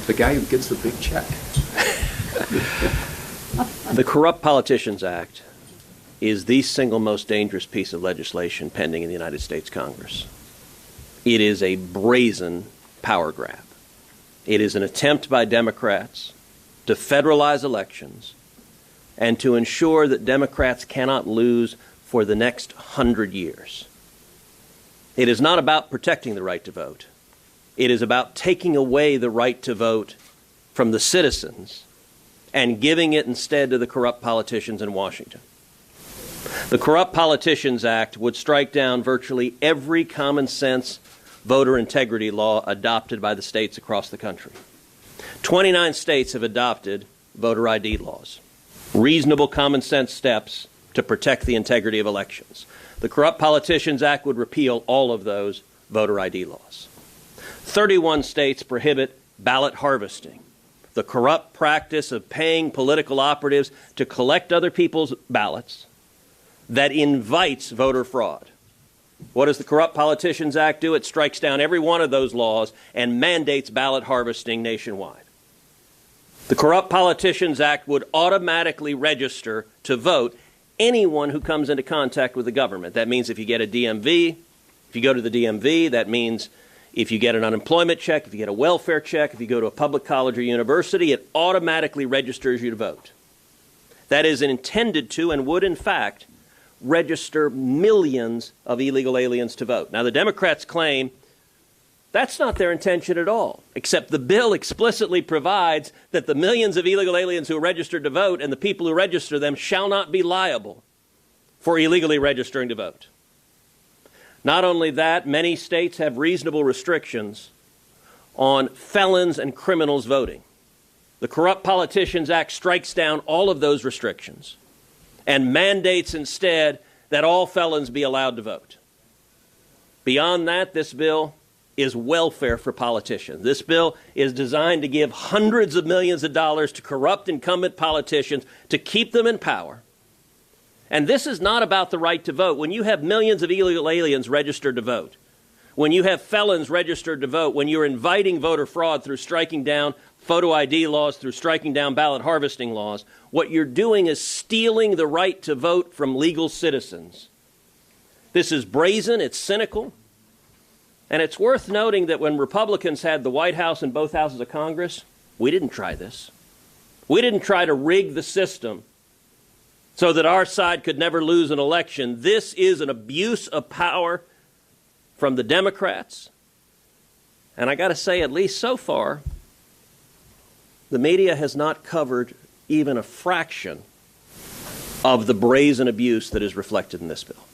The guy who gets the big check. The Corrupt Politicians Act is the single most dangerous piece of legislation pending in the United States Congress. It is a brazen power grab. It is an attempt by Democrats to federalize elections and to ensure that Democrats cannot lose for the next 100 years. It is not about protecting the right to vote. It is about taking away the right to vote from the citizens and giving it instead to the corrupt politicians in Washington. The Corrupt Politicians Act would strike down virtually every common sense voter integrity law adopted by the states across the country. 29 states have adopted voter ID laws, reasonable common sense steps to protect the integrity of elections. The Corrupt Politicians Act would repeal all of those voter ID laws. 31 states prohibit ballot harvesting, the corrupt practice of paying political operatives to collect other people's ballots that invites voter fraud. What does the Corrupt Politicians Act do? It strikes down every one of those laws and mandates ballot harvesting nationwide. The Corrupt Politicians Act would automatically register to vote anyone who comes into contact with the government. That means if you get a DMV, if you go to the DMV, that means if you get an unemployment check, if you get a welfare check, if you go to a public college or university, it automatically registers you to vote. That is intended to and would, in fact, register millions of illegal aliens to vote. Now, the Democrats claim that's not their intention at all, except the bill explicitly provides that the millions of illegal aliens who are registered to vote and the people who register them shall not be liable for illegally registering to vote. Not only that, many states have reasonable restrictions on felons and criminals voting. The Corrupt Politicians Act strikes down all of those restrictions and mandates instead that all felons be allowed to vote. Beyond that, this bill is welfare for politicians. This bill is designed to give hundreds of millions of dollars to corrupt incumbent politicians to keep them in power. And this is not about the right to vote. When you have millions of illegal aliens registered to vote, when you have felons registered to vote, when you're inviting voter fraud through striking down photo ID laws, through striking down ballot harvesting laws, what you're doing is stealing the right to vote from legal citizens. This is brazen, it's cynical, and it's worth noting that when Republicans had the White House and both houses of Congress, we didn't try this. We didn't try to rig the system so that our side could never lose an election. This is an abuse of power from the Democrats. And I got to say, at least so far, the media has not covered even a fraction of the brazen abuse that is reflected in this bill.